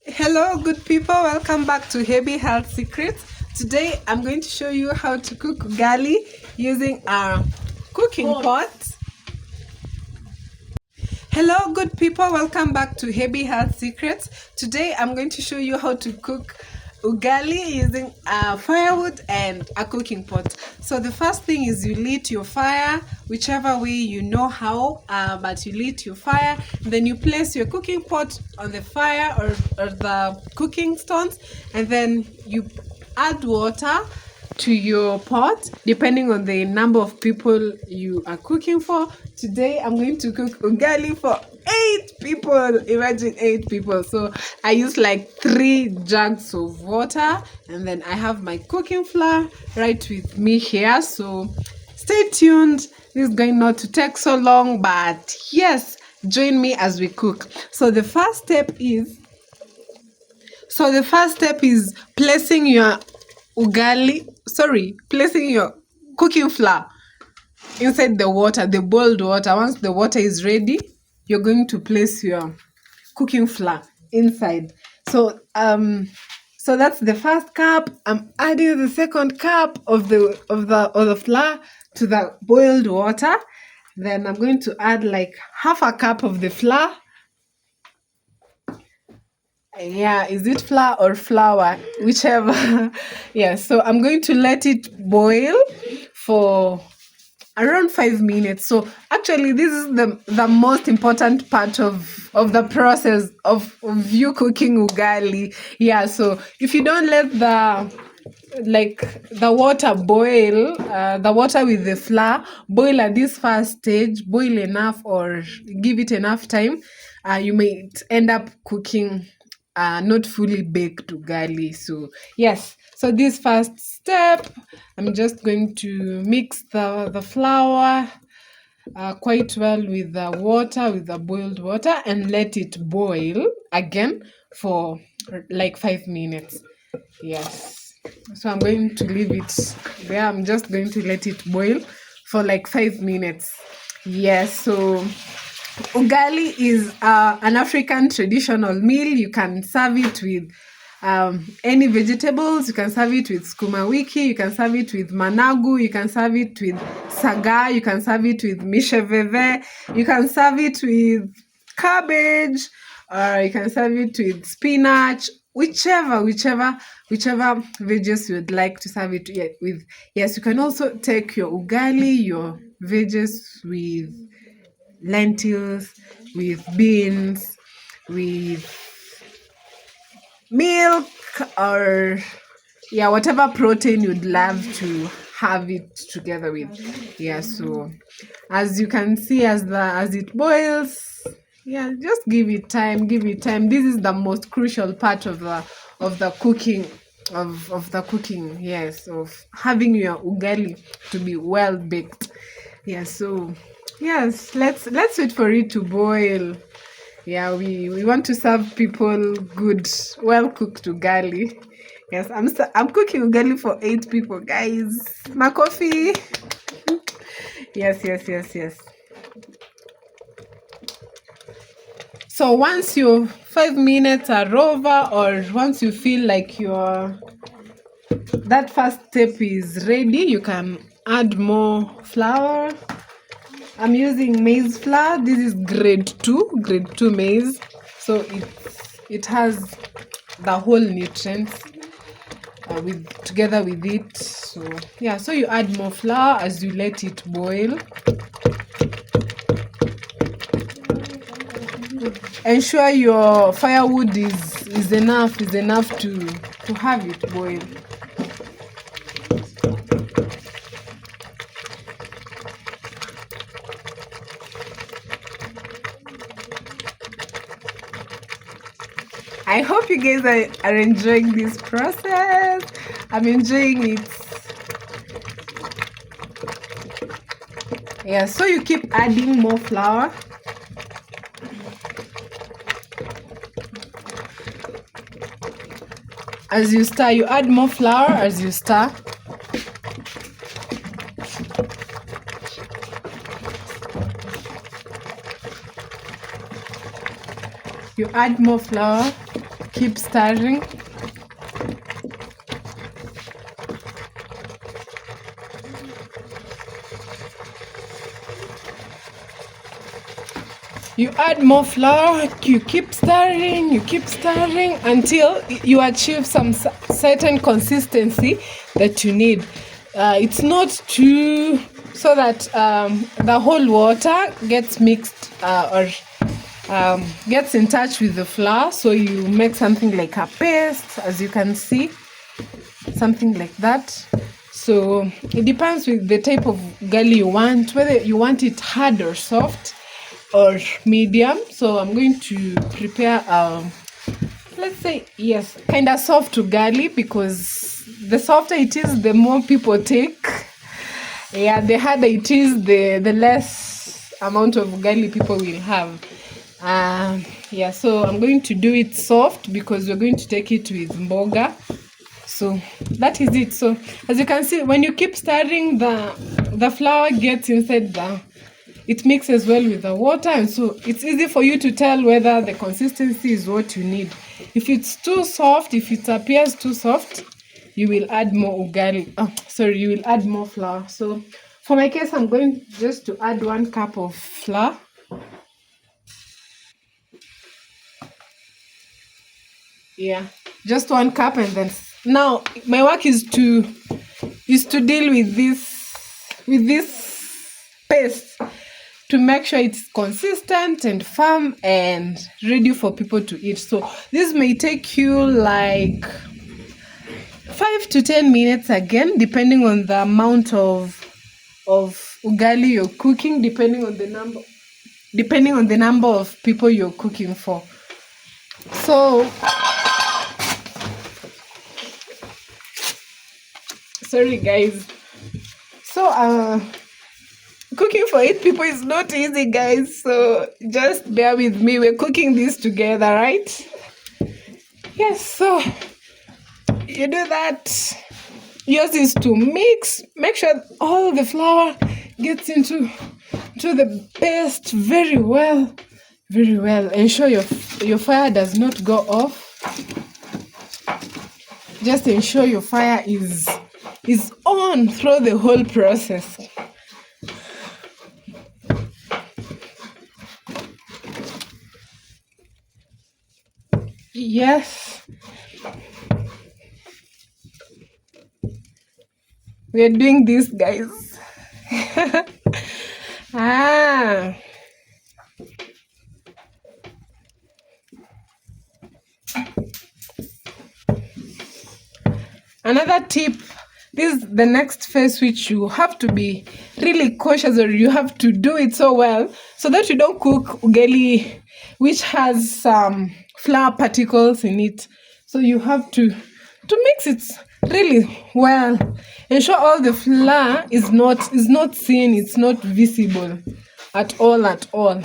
Hello, good people. Welcome back to Heavy Health Secrets. Today, I'm going to show you how to cook ugali using a cooking pot. Hello, good people. Welcome back to Heavy Health Secrets. Today, I'm going to show you how to cook ugali using a firewood and a cooking pot. So the first thing is you lit your fire, whichever way you know how, but you lit your fire. Then you place your cooking pot on the fire or the cooking stones, and then you add water to your pot depending on the number of people you are cooking for. Today I'm going to cook ugali for 8 people. Imagine 8 people. So I use like 3 jugs of water, and then I have my cooking flour right with me here. So stay tuned. This is going not to take so long, but yes, join me as we cook. So the first step is placing your placing your cooking flour inside the water, the boiled water. Once the water is ready, you're going to place your cooking flour inside. So that's the first cup. I'm adding the second cup of the flour to the boiled water. Then I'm going to add like half a cup of the flour. Yeah, is it flour or flour? Whichever. Yeah, so I'm going to let it boil for around 5 minutes. So actually this is the most important part of the process of you cooking ugali. Yeah, so if you don't let the water boil, the water with the flour boil at this first stage, boil enough or give it enough time, you may end up cooking not fully baked ugali. So yes, so this first step, I'm just going to mix the flour quite well with the boiled water, and let it boil again for like 5 minutes. Yes, so I'm going to leave it there. I'm just going to let it boil for like 5 minutes. Yes, so ugali is an African traditional meal. You can serve it with any vegetables. You can serve it with skuma wiki. You can serve it with managu. You can serve it with saga. You can serve it with misheveve. You can serve it with cabbage, or you can serve it with spinach. Whichever veggies you would like to serve it with. Yes, you can also take your ugali, your veggies with lentils, with beans, with milk, or whatever protein you'd love to have it together with. Yeah, so as you can see, as it boils, just give it time. This is the most crucial part of the cooking, of the cooking, yes, of having your ugali to be well baked. So yes, let's wait for it to boil. We want to serve people good, well cooked ugali. Yes, I'm cooking ugali for 8 people, guys. My coffee. Yes. So once your 5 minutes are over, or once you feel like that first step is ready, you can add more flour. I'm using maize flour. This is grade 2 maize. So it has the whole nutrients together with it. So you add more flour as you let it boil. Ensure your firewood is enough to have it boil. I hope you guys are enjoying this process. I'm enjoying it. Yeah, so you keep adding more flour. As you stir, you add more flour as you stir. You add more flour. keep stirring. You add more flour, you keep stirring until you achieve some certain consistency that you need. It's not too, so that the whole water gets mixed or gets in touch with the flour, so you make something like a paste, as you can see, something like that. So it depends with the type of ugali you want, whether you want it hard or soft or medium. So I'm going to prepare let's say, yes, kind of soft ugali, because the softer it is, the more people take. Yeah, the harder it is, the less amount of ugali people will have. Yeah, so I'm going to do it soft because we're going to take it with mboga. So that is it. So as you can see, when you keep stirring, the flour gets inside it mixes well with the water, and so it's easy for you to tell whether the consistency is what you need. If it's too soft, if it appears too soft, you will add more ugali. You will add more flour. So for my case, I'm going just to add 1 cup of flour. Yeah, just 1 cup, and then now my work is to deal with this paste, to make sure it's consistent and firm and ready for people to eat. So this may take you like 5 to 10 minutes again, depending on the amount of ugali you're cooking, depending on the number of people you're cooking for. So sorry guys. So cooking for 8 people is not easy, guys, so just bear with me. We're cooking this together, right? Yes, so you do that. Yours is to make sure all the flour gets into the paste very well. Ensure your fire does not go off. Just ensure your fire is on through the whole process. Yes, we are doing this, guys. Another tip, this is the next phase, which you have to be really cautious, or you have to do it so well so that you don't cook ugali which has some flour particles in it. So you have to mix it really well. Ensure all the flour is not seen, it's not visible at all.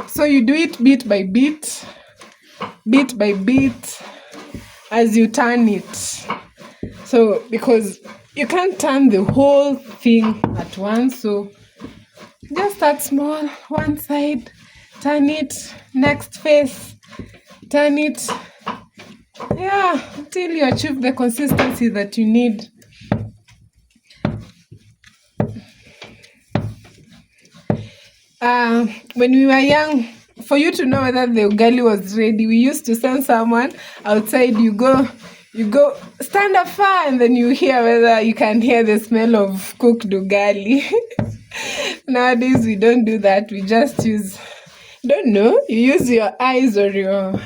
So you do it bit by bit as you turn it. So because you can't turn the whole thing at once, so just start small, one side, turn it, next face, turn it, until you achieve the consistency that you need. When we were young, for you to know whether the ugali was ready, we used to send someone outside. You go stand afar, and then you hear whether you can hear the smell of cooked ugali. Nowadays we don't do that. We just use, you use your eyes or your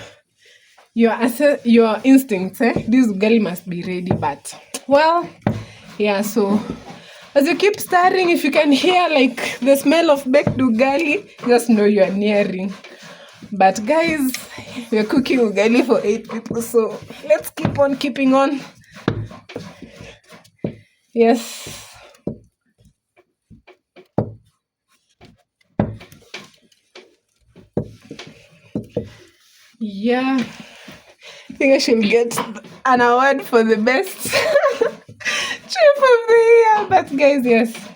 instincts. This ugali must be ready, but so as you keep stirring, if you can hear like the smell of baked ugali, just know you are nearing. But guys, we're cooking ugali for 8 people, so let's keep on keeping on. Yes. Yeah, I think I should get an award for the best chef of the year. But guys, yes,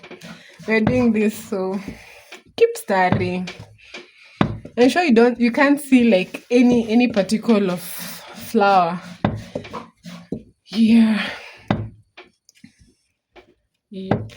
we're doing this, so keep stirring. Ensure you can't see like any particle of flour. Yeah. Yep.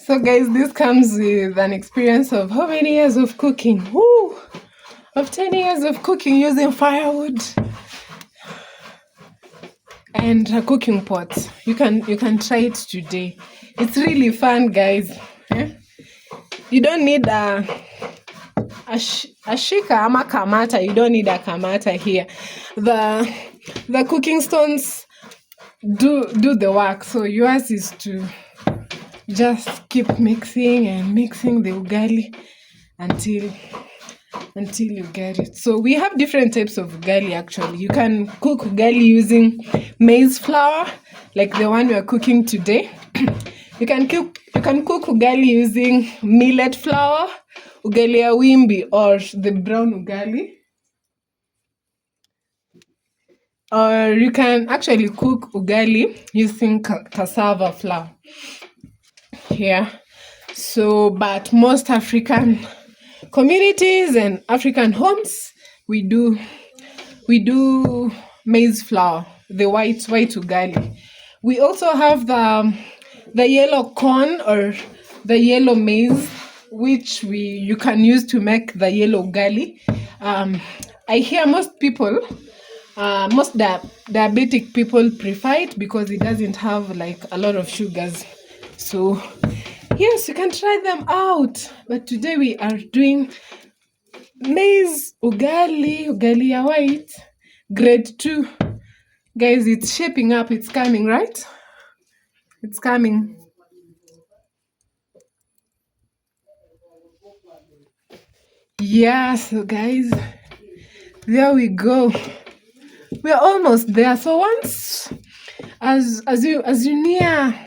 So guys, this comes with an experience of how many years of cooking? Woo! Of 10 years of cooking using firewood and a cooking pot. You can try it today. It's really fun, guys. Eh? You don't need a shika ama kamata. You don't need a kamata here. The cooking stones do the work. So yours is to just keep mixing and mixing the ugali until you get it. So we have different types of ugali actually. You can cook ugali using maize flour, like the one we are cooking today. You can cook ugali using millet flour, ugali ya wimbi, or the brown ugali. Or you can actually cook ugali using cassava flour. Yeah. So, but most African communities and African homes, we do maize flour, the white ugali. We also have the yellow corn or the yellow maize, which you can use to make the yellow ugali. I hear most diabetic people prefer it because it doesn't have like a lot of sugars. So yes, you can try them out. But today we are doing maize ugali ya white, grade 2. Guys, it's shaping up. It's coming, right? It's coming. Yeah, so guys, there we go. We're almost there. So once as you near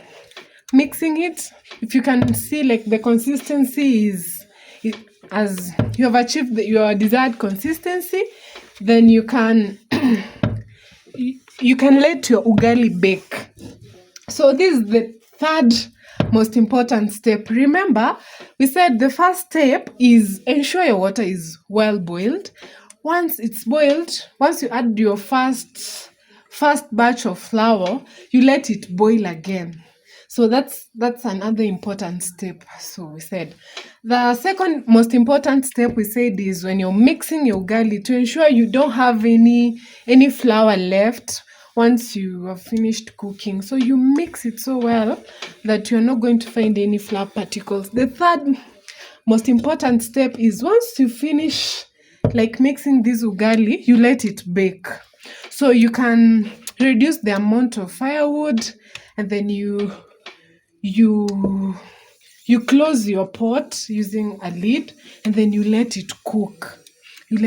mixing it, if you can see like the consistency is as you have achieved your desired consistency, then you can let your ugali bake. So this is the third most important step. Remember, we said the first step is ensure your water is well boiled. Once it's boiled, once you add your first batch of flour, you let it boil again. So that's another important step. So we said the second most important step we said is when you're mixing your ugali, to ensure you don't have any flour left once you have finished cooking. So you mix it so well that you're not going to find any flour particles. The third most important step is once you finish like mixing this ugali, you let it bake. So you can reduce the amount of firewood, and then you close your pot using a lid, and then you let it cook. You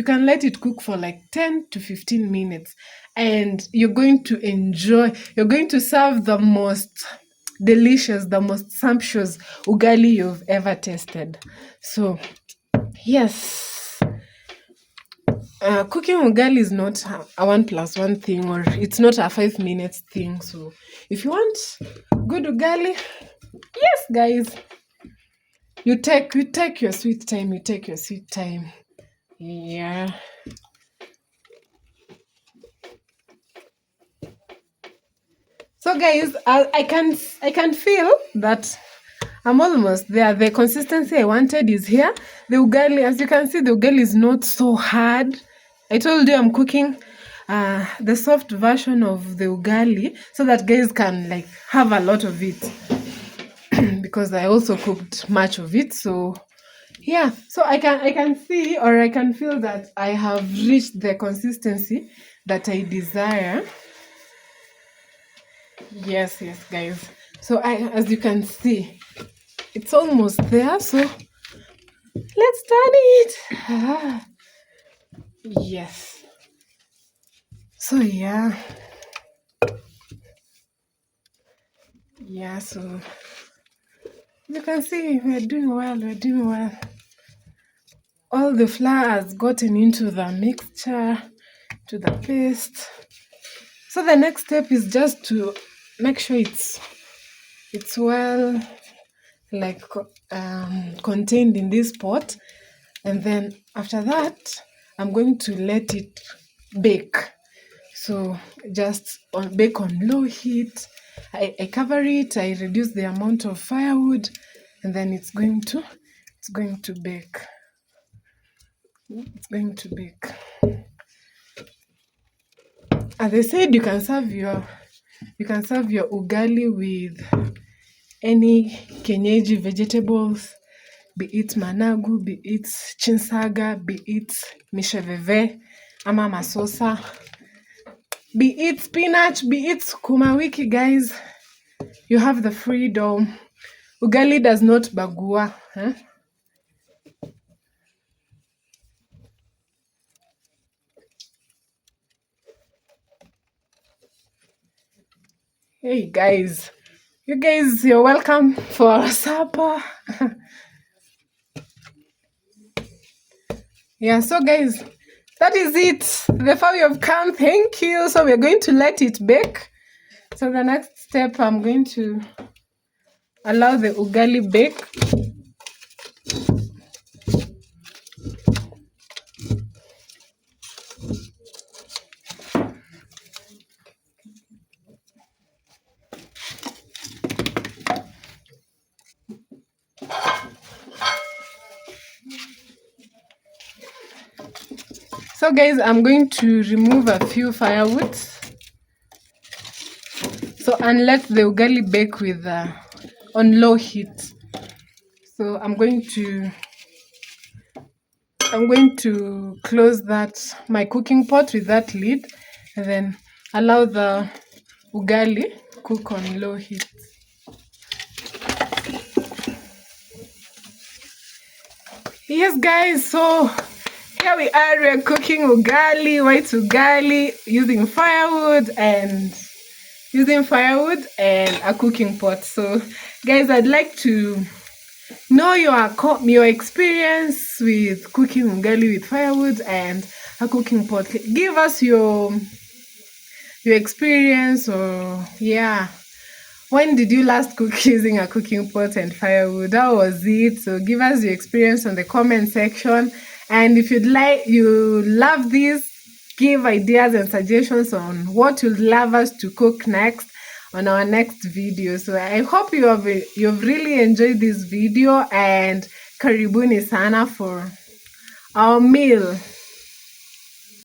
can let it cook for like 10 to 15 minutes, and you're going to serve the most delicious, the most sumptuous ugali you've ever tasted. So yes, cooking ugali is not a 1+1 thing, or it's not a 5 minutes thing. So if you want good ugali, yes guys, you take your sweet time. Yeah. So guys, I can feel that I'm almost there. The consistency I wanted is here. The ugali, as you can see, the ugali is not so hard. I told you I'm cooking the soft version of the ugali so that guys can like have a lot of it because I also cooked much of it. So yeah, so I can see, or I can feel that I have reached the consistency that I desire. Yes, guys. So as you can see, it's almost there. So let's turn it. Yes. So yeah. Yeah, so you can see we're doing well, we're doing well. All the flour has gotten into the mixture, to the paste. So the next step is just to make sure it's well like contained in this pot, and then after that I'm going to let it bake. So just bake on low heat. I cover it, I reduce the amount of firewood, and then it's going to bake. It's going to bake. As I said, you can serve your ugali with any kienyeji vegetables, be it managu, be it chinsaga, be it misheveve ama masosa, be it spinach, be it sukuma wiki, guys. You have the freedom. Ugali does not bagua. Huh? Hey guys, you guys, you're welcome for supper. Yeah, so guys, that is it. The far we have come. Thank you. So we're going to let it bake. So the next step, I'm going to allow the ugali bake. So guys, I'm going to remove a few firewood. So and let the ugali bake with on low heat. So I'm going to close my cooking pot with that lid, and then allow the ugali cook on low heat. Yes guys, so here we are, we're cooking ugali, white ugali, using firewood and a cooking pot. So guys, I'd like to know your experience with cooking ugali with firewood and a cooking pot. Give us your experience, or yeah, when did you last cook using a cooking pot and firewood? How was it? So give us your experience on the comment section. And if you love this, give ideas and suggestions on what you'd love us to cook next on our next video. So I hope you've really enjoyed this video, and karibuni sana for our meal.